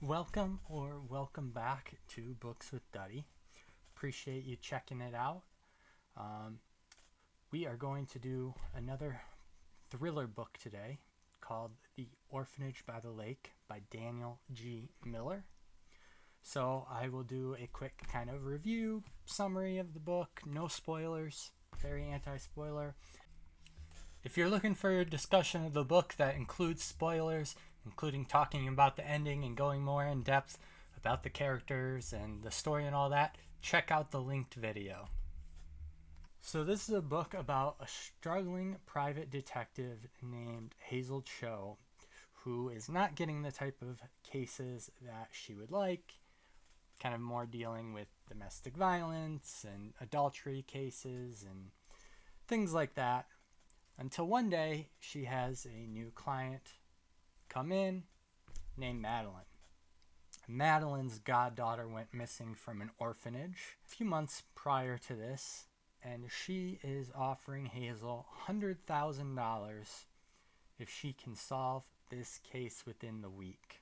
Welcome back to Books with Duddy. Appreciate you checking it out. Um, we are going to do another thriller book today called The Orphanage by the Lake by Daniel G. Miller. So I will do a quick kind of review, summary of the book, no spoilers, very anti-spoiler. If you're looking for a discussion of the book that includes spoilers, including talking about the ending and going more in depth about the characters and the story and all that, check out the linked video. So this is a book about a struggling private detective named Hazel Cho, who is not getting the type of cases that she would like, kind of more dealing with domestic violence and adultery cases and things like that. Until one day, she has a new client come in named Madeline. Madeline's goddaughter went missing from an orphanage a few months prior to this, and she is offering Hazel $100,000 if she can solve this case within the week.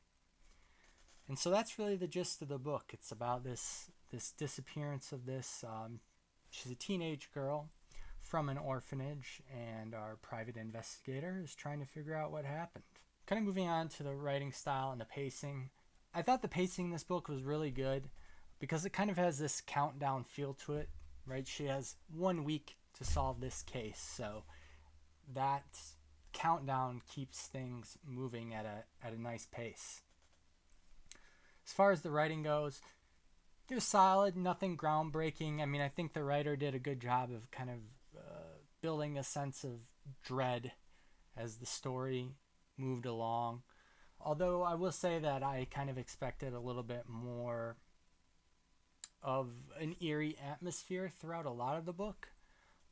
And so that's really the gist of the book. It's about this disappearance of this. She's a teenage girl from an orphanage, and our private investigator is trying to figure out what happened. Kind of moving on to the writing style and the pacing. I thought the pacing in this book was really good because it kind of has this countdown feel to it, right? She has 1 week to solve this case, so that countdown keeps things moving at a nice pace. As far as the writing goes, it was solid, nothing groundbreaking. I mean, I think the writer did a good job of kind of building a sense of dread as the story moved along. Although I will say that I kind of expected a little bit more of an eerie atmosphere throughout a lot of the book.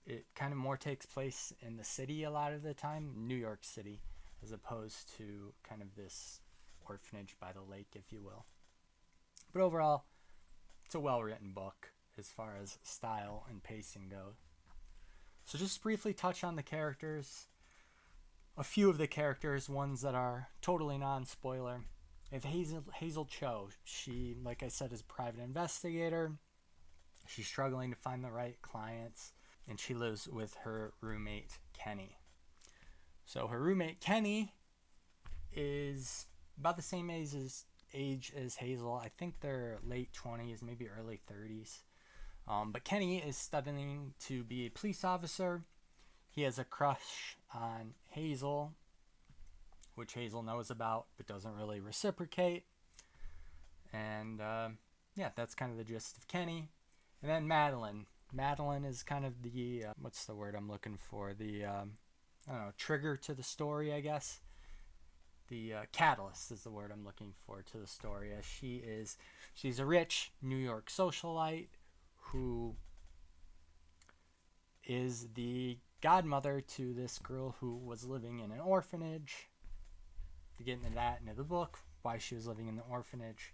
It kind of more takes place in the city a lot of the time, New York City, as opposed to kind of this orphanage by the lake, if you will. But overall, it's a well-written book as far as style and pacing go. So just briefly touch on the characters. A few of the characters, ones that are totally non-spoiler. If Hazel Cho, she, like I said, is a private investigator. She's struggling to find the right clients, and she lives with her roommate, Kenny. So her roommate, Kenny, is about the same age as Hazel. I think they're late 20s, maybe early 30s. But Kenny is studying to be a police officer. He has a crush on Hazel, which Hazel knows about but doesn't really reciprocate. And that's kind of the gist of Kenny. And then Madeline. Madeline is kind of the, what's the word I'm looking for? The, trigger to the story, I guess. The catalyst is the word I'm looking for to the story. As she's a rich New York socialite who is the godmother to this girl who was living in an orphanage. To get into that into the book, why she was living in the orphanage.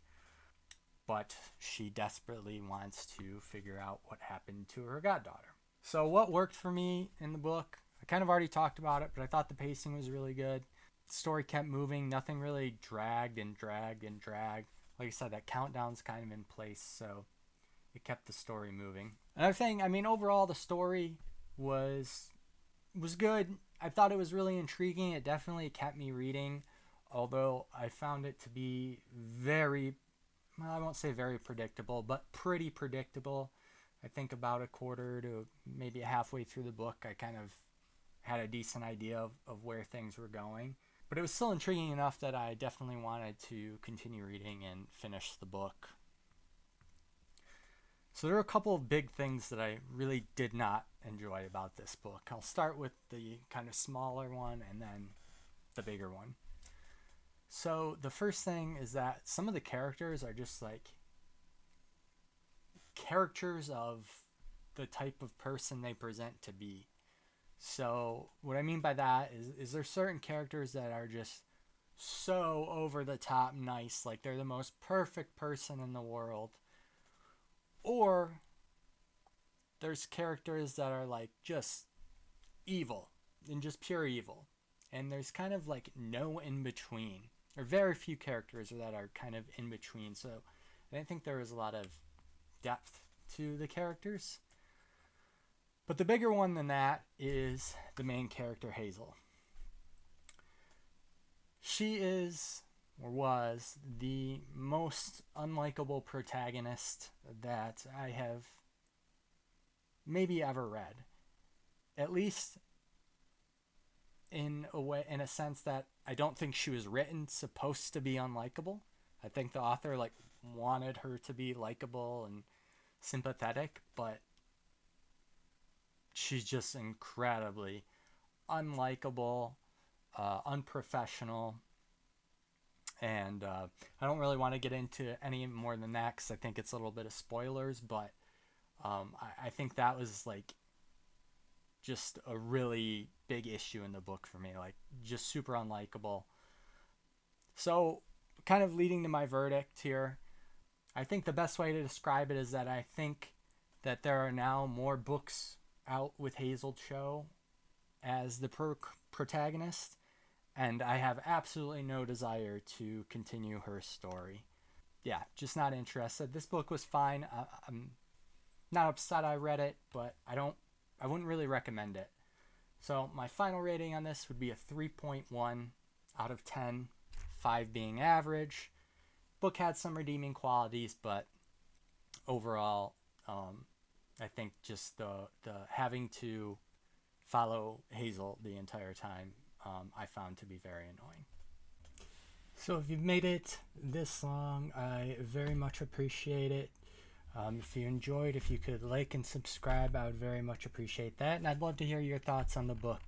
But she desperately wants to figure out what happened to her goddaughter. So what worked for me in the book, I kind of already talked about it, but I thought the pacing was really good. The story kept moving. Nothing really dragged. Like I said, that countdown's kind of in place, so it kept the story moving. Another thing, I mean, overall the story was good. I thought it was really intriguing. It definitely kept me reading, although I found it to be I won't say very predictable, but pretty predictable. I think about a quarter to maybe halfway through the book, I kind of had a decent idea of where things were going. But it was still intriguing enough that I definitely wanted to continue reading and finish the book. So there are a couple of big things that I really did not enjoy about this book. I'll start with the kind of smaller one and then the bigger one. So the first thing is that some of the characters are just like characters of the type of person they present to be. So what I mean by that is there certain characters that are just so over the top nice, like they're the most perfect person in the world. Or there's characters that are like just evil and just pure evil. And there's kind of like no in between. or very few characters that are kind of in between. So I didn't think there was a lot of depth to the characters. But the bigger one than that is the main character, Hazel. She is, or was, the most unlikable protagonist that I have maybe ever read. At least in a sense that I don't think she was written supposed to be unlikable. I think the author wanted her to be likable and sympathetic, but she's just incredibly unlikable, unprofessional, and I don't really want to get into any more than that because I think it's a little bit of spoilers, but I think that was just a really big issue in the book for me, just super unlikable. So kind of leading to my verdict here, I think the best way to describe it is that I think that there are now more books out with Hazel Cho as the protagonist, and I have absolutely no desire to continue her story. Yeah, just not interested. This book was fine. I'm not upset I read it, but I wouldn't really recommend it. So my final rating on this would be a 3.1 out of 10, 5 being average. Book had some redeeming qualities, but overall, I think just the having to follow Hazel the entire time, I found to be very annoying. So if you've made it this long, I very much appreciate it. If you enjoyed, if you could like and subscribe, I would very much appreciate that. And I'd love to hear your thoughts on the book.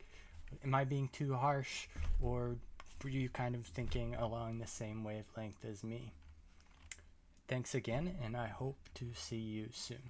Am I being too harsh, or were you kind of thinking along the same wavelength as me? Thanks again, and I hope to see you soon.